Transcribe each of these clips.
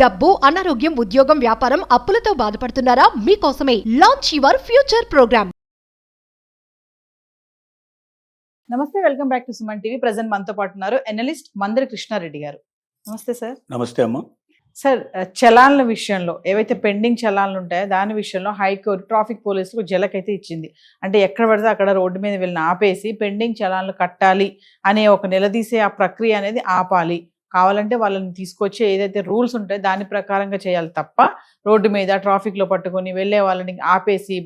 డబ్బు, అనారోగ్యం, ఉద్యోగం, వ్యాపారం, అప్పులతో బాధపడుతున్నారా? మీకోసమే లాంచ్ యువర్ ఫ్యూచర్ ప్రోగ్రామ్. నమస్తే, welcome back to Suman TV. Present మనతో పాటు ఉన్నారు ఎనలిస్ట్ మందరి కృష్ణారెడ్డి గారు. నమస్తే సార్. నమస్తే అమ్మ. సార్, చలాన్ల విషయంలో ఏవైతే పెండింగ్ చలాన్లు ఉంటాయో దాని విషయంలో హైకోర్టు ట్రాఫిక్ పోలీసులకు జలకైతే ఇచ్చింది. అంటే ఎక్కడ పడితే అక్కడ రోడ్డు మీద వెళ్ళిన ఆపేసి పెండింగ్ చలాన్లు కట్టాలి అనే ఒక నిలదీసే ఆ ప్రక్రియ అనేది ఆపాలి. కావాలంటే వాళ్ళని తీసుకొచ్చి ఏదైతే రూల్స్ ఉంటాయో దాని ప్రకారంగా చేయాలి తప్ప రోడ్డు మీద ట్రాఫిక్లో పట్టుకొని వెళ్ళే వాళ్ళని ఆపేసి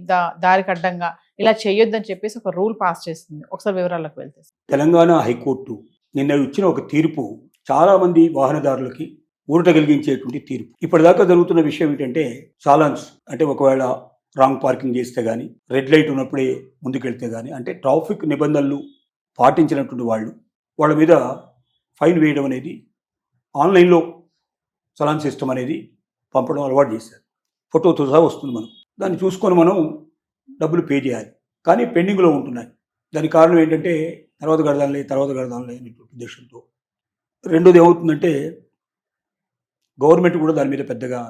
దారికి అడ్డంగా ఇలా చేయొద్దని చెప్పేసి ఒక రూల్ పాస్ చేస్తుంది. ఒకసారి వివరాలకు వెళ్తే, తెలంగాణ హైకోర్టు నిన్న ఇచ్చిన ఒక తీర్పు చాలా మంది వాహనదారులకి ఊరట కలిగించేటువంటి తీర్పు. ఇప్పటిదాకా జరుగుతున్న విషయం ఏంటంటే, చాలాన్స్ అంటే ఒకవేళ రాంగ్ పార్కింగ్ చేస్తే కానీ, రెడ్ లైట్ ఉన్నప్పుడే ముందుకెళ్తే కానీ, అంటే ట్రాఫిక్ నిబంధనలు పాటించినటువంటి వాళ్ళ మీద ఫైన్ వేయడం అనేది, ఆన్లైన్లో చలాన్ సిస్టమ్ అనేది పంపడం అలవాటు చేశారు. ఫోటోతో సహా వస్తుంది. మనం దాన్ని చూసుకొని మనం డబ్బులు పే చేయాలి, కానీ పెండింగ్లో ఉంటున్నాయి. దానికి కారణం ఏంటంటే తర్వాత కడదాంలే అనేటువంటి ఉద్దేశంతో. రెండోది ఏమవుతుందంటే, గవర్నమెంట్ కూడా దాని మీద పెద్దగా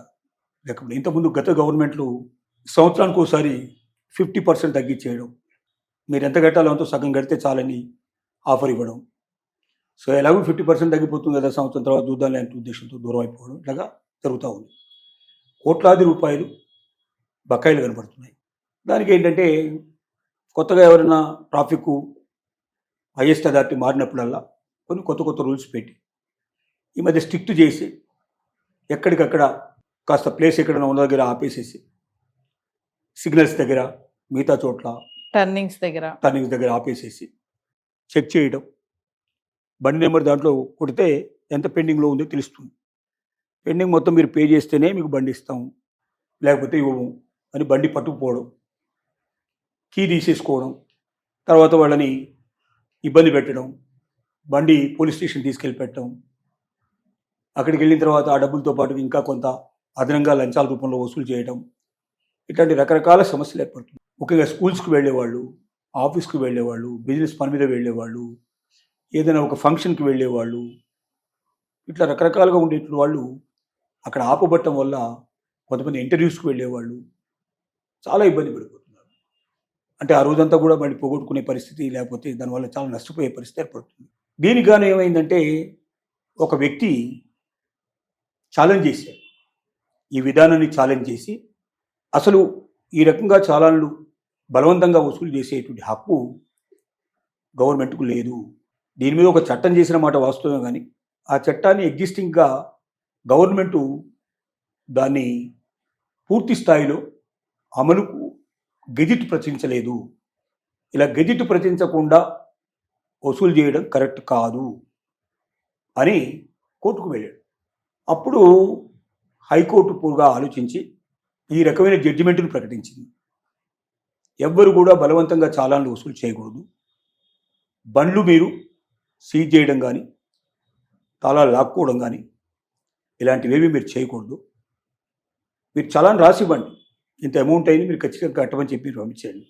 లేకపోతే, ఇంతకుముందు గత గవర్నమెంట్లు సంవత్సరానికి ఒకసారి 50% తగ్గించేయడం, మీరు ఎంత కట్టాలో అంతా సగం కడితే చాలని ఆఫర్ ఇవ్వడం. సో ఎలాగో 50% తగ్గిపోతుంది కదా, సంవత్సరం తర్వాత చూద్దాం అనే ఉద్దేశంతో దూరం అయిపోవడం, ఇలాగా జరుగుతూ ఉంది. కోట్లాది రూపాయలు బకాయిలు కనబడుతున్నాయి. దానికి ఏంటంటే, కొత్తగా ఎవరైనా ట్రాఫిక్ హైయెస్ట్ అథారిటీ మారినప్పుడల్లా కొన్ని కొత్త రూల్స్ పెట్టి ఈ మధ్య స్ట్రిక్ట్ చేసి, ఎక్కడికక్కడ కాస్త ప్లేస్ ఎక్కడైనా ఉన్న దగ్గర ఆపేసేసి, సిగ్నల్స్ దగ్గర, మిగతా చోట్ల టర్నింగ్స్ దగ్గర ఆపేసేసి చెక్ చేయడం. బండి నెంబర్ దాంట్లో కొడితే ఎంత పెండింగ్లో ఉందో తెలుస్తుంది. పెండింగ్ మొత్తం మీరు పే చేస్తేనే మీకు బండి ఇస్తాము, లేకపోతే ఇవ్వము అని బండి పట్టుకుపోవడం, కీ తీసేసుకోవడం, తర్వాత వాళ్ళని ఇబ్బంది పెట్టడం, బండి పోలీస్ స్టేషన్ తీసుకెళ్ళి పెట్టడం, అక్కడికి వెళ్ళిన తర్వాత ఆ డబ్బులతో పాటు ఇంకా కొంత అదనంగా లంచాల రూపంలో వసూలు చేయడం, ఇట్లాంటి రకరకాల సమస్యలు ఏర్పడుతుంది. ముఖ్యంగా స్కూల్స్కి వెళ్ళేవాళ్ళు, ఆఫీస్కి వెళ్ళేవాళ్ళు, బిజినెస్ పని మీద వెళ్ళేవాళ్ళు, ఏదైనా ఒక ఫంక్షన్కి వెళ్ళేవాళ్ళు, ఇట్లా రకరకాలుగా ఉండేటువంటి వాళ్ళు అక్కడ ఆపబట్టడం వల్ల కొంతమంది ఇంటర్వ్యూస్కి వెళ్ళేవాళ్ళు చాలా ఇబ్బంది పడిపోతున్నారు. అంటే ఆ రోజంతా కూడా మళ్ళీ పోగొట్టుకునే పరిస్థితి, లేకపోతే దానివల్ల చాలా నష్టపోయే పరిస్థితి ఏర్పడుతుంది. దీనికి గాను ఏమైందంటే, ఒక వ్యక్తి ఛాలెంజ్ చేశారు. ఈ విధానాన్ని ఛాలెంజ్ చేసి, అసలు ఈ రకంగా చాలాన్లు బలవంతంగా వసూలు చేసేటువంటి హక్కు గవర్నమెంట్కు లేదు. దీని మీద ఒక చట్టం చేసిన మాట వాస్తవమే, కానీ ఆ చట్టాన్ని ఎగ్జిస్టింగ్గా గవర్నమెంటు దాన్ని పూర్తి స్థాయిలో అమలుకు గెజిట్ ప్రచురించలేదు. ఇలా గెజిట్ ప్రచురించకుండా వసూలు చేయడం కరెక్ట్ కాదు అని కోర్టుకు వెళ్ళాడు. అప్పుడు హైకోర్టు పూర్గా ఆలోచించి ఈ రకమైన జడ్జిమెంట్ను ప్రకటించింది. ఎవ్వరు కూడా బలవంతంగా చాలాన్లు వసూలు చేయకూడదు. బండ్లు మీరు సీజ్ చేయడం కానీ, తాళాలు లాక్కోవడం కానీ, ఇలాంటివేమీ మీరు చేయకూడదు. మీరు చలాన్ రాసి ఇవ్వండి, ఇంత అమౌంట్ అయింది, మీరు ఖచ్చితంగా కట్టమని చెప్పి పంపించండి.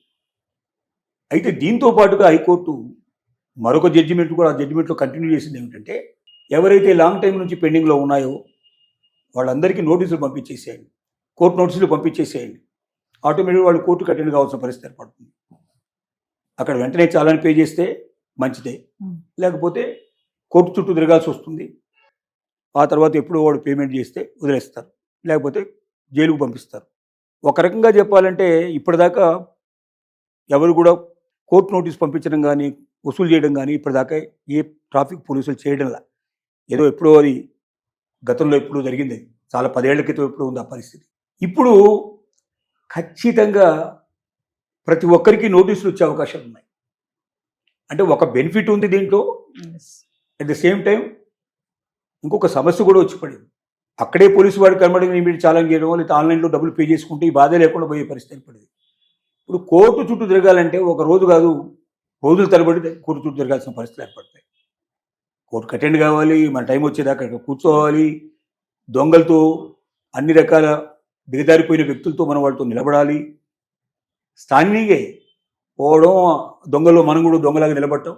అయితే దీంతో పాటుగా హైకోర్టు మరొక జడ్జిమెంట్ కూడా, ఆ జడ్జిమెంట్లో కంటిన్యూ చేసింది ఏమిటంటే, ఎవరైతే లాంగ్ టైం నుంచి పెండింగ్లో ఉన్నాయో వాళ్ళందరికీ నోటీసులు పంపించేసేయండి, కోర్టు నోటీసులు పంపించేసేయండి. ఆటోమేటిక్గా వాళ్ళు కోర్టుకు అటెండ్ కావాల్సిన పరిస్థితి ఏర్పడుతుంది. అక్కడ వెంటనే చాలాన్ పే చేస్తే మంచిదే, లేకపోతే కోర్టు చుట్టూ తిరగాల్సి వస్తుంది. ఆ తర్వాత ఎప్పుడు వాడు పేమెంట్ చేస్తే వదిలేస్తారు, లేకపోతే జైలుకు పంపిస్తారు. ఒక రకంగా చెప్పాలంటే, ఇప్పటిదాకా ఎవరు కూడా కోర్టు నోటీస్ పంపించడం కానీ, వసూలు చేయడం కానీ ఇప్పటిదాకా ఏ ట్రాఫిక్ పోలీసులు చేయడంలా. ఏదో ఎప్పుడో అది గతంలో ఎప్పుడో జరిగింది, చాలా 10 ఏళ్ల క్రితం ఎప్పుడో ఉంది ఆ పరిస్థితి. ఇప్పుడు ఖచ్చితంగా ప్రతి ఒక్కరికి నోటీసులు వచ్చే అవకాశాలు ఉన్నాయి. అంటే ఒక బెనిఫిట్ ఉంది దీంట్లో, అట్ ద సేమ్ టైం ఇంకొక సమస్య కూడా వచ్చి పడింది. అక్కడే పోలీసు వాడు కనబడి మీరు ఛాలెంజ్ చేయడం, లేదా ఆన్లైన్లో డబ్బులు పే చేసుకుంటే ఈ బాధ లేకుండా పోయే పరిస్థితి ఏర్పడింది. ఇప్పుడు కోర్టు చుట్టూ తిరగాలంటే ఒక రోజు కాదు, రోజులు తరబడి కోర్టు చుట్టూ తిరగాల్సిన పరిస్థితులు ఏర్పడతాయి. కోర్టుకు అటెండ్ కావాలి, మన టైం వచ్చేదాకా అక్కడ కూర్చోవాలి, దొంగలతో, అన్ని రకాల దిగజారిపోయిన వ్యక్తులతో మనం వాళ్ళతో నిలబడాలి. స్థానికే పోవడం, దొంగలో మనం కూడా దొంగలాగా నిలబడటం,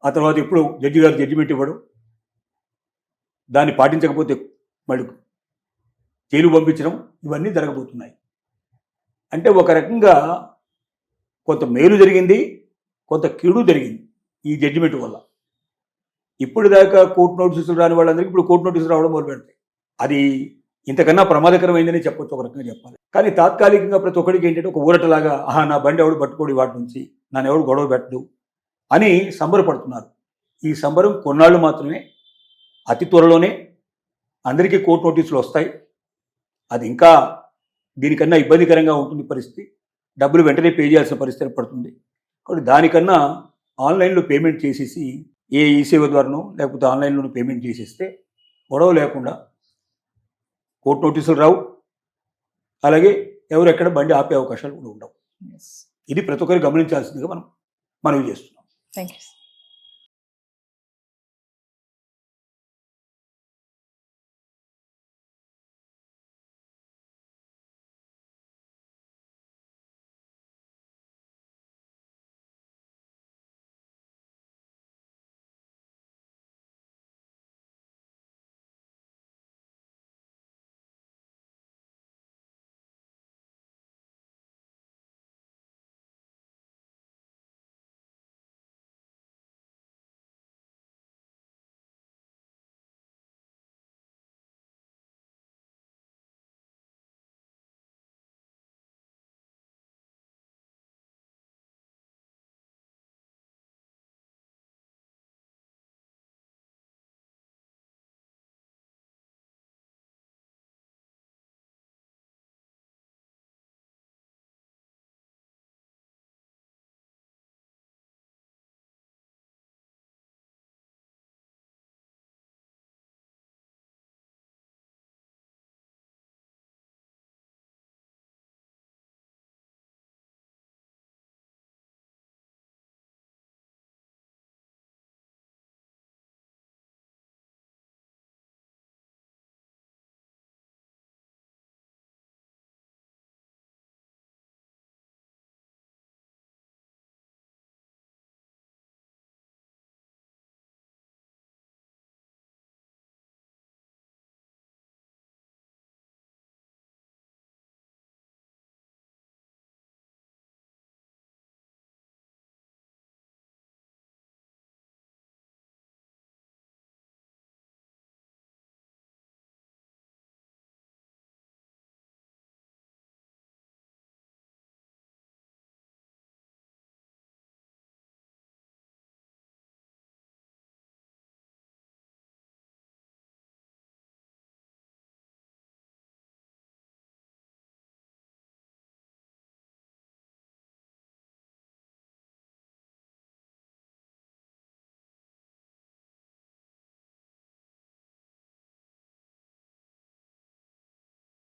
ఆ తర్వాత ఎప్పుడు జడ్జి గారు జడ్జిమెంట్ ఇవ్వడం, దాన్ని పాటించకపోతే మళ్ళీ జైలు పంపించడం ఇవన్నీ జరగబోతున్నాయి. అంటే ఒక రకంగా కొంత మేలు జరిగింది, కొంత కీడు జరిగింది ఈ జడ్జిమెంట్ వల్ల. ఇప్పుడు దాకా కోర్టు నోటీసులు రాని వాళ్ళందరికీ ఇప్పుడు కోర్టు నోటీసులు రావడం మొదలు పెడతాయి. అది ఇంతకన్నా ప్రమాదకరమైందని చెప్పొచ్చు, ఒక రకంగా చెప్పాలి. కానీ తాత్కాలికంగా ప్రతి ఒక్కడికి ఏంటంటే ఒక ఊరటలాగా, నా బండి ఎవడు పట్టుకోడు వాటి నుంచి, నన్ను ఎవడు గొడవ పెట్టడు అని సంబరపడుతున్నారు. ఈ సంబరం కొన్నాళ్ళు మాత్రమే. అతి త్వరలోనే అందరికీ కోర్టు నోటీసులు వస్తాయి. అది ఇంకా దీనికన్నా ఇబ్బందికరంగా ఉంటుంది పరిస్థితి. డబ్బులు వెంటనే పే చేయాల్సిన పరిస్థితి ఏర్పడుతుంది. కాబట్టి దానికన్నా ఆన్లైన్లో పేమెంట్ చేసేసి, ఏ ఈ సేవ ద్వారానో లేకపోతే ఆన్లైన్లోనూ పేమెంట్ చేసేస్తే గొడవ లేకుండా కోర్టు నోటీసులు రావు. అలాగే ఎవరెక్కడ బండి ఆపే అవకాశాలు కూడా ఉండవు. ఇది ప్రతి ఒక్కరు గమనించాల్సిందిగా మనవి చేస్తున్నాం. Thank you.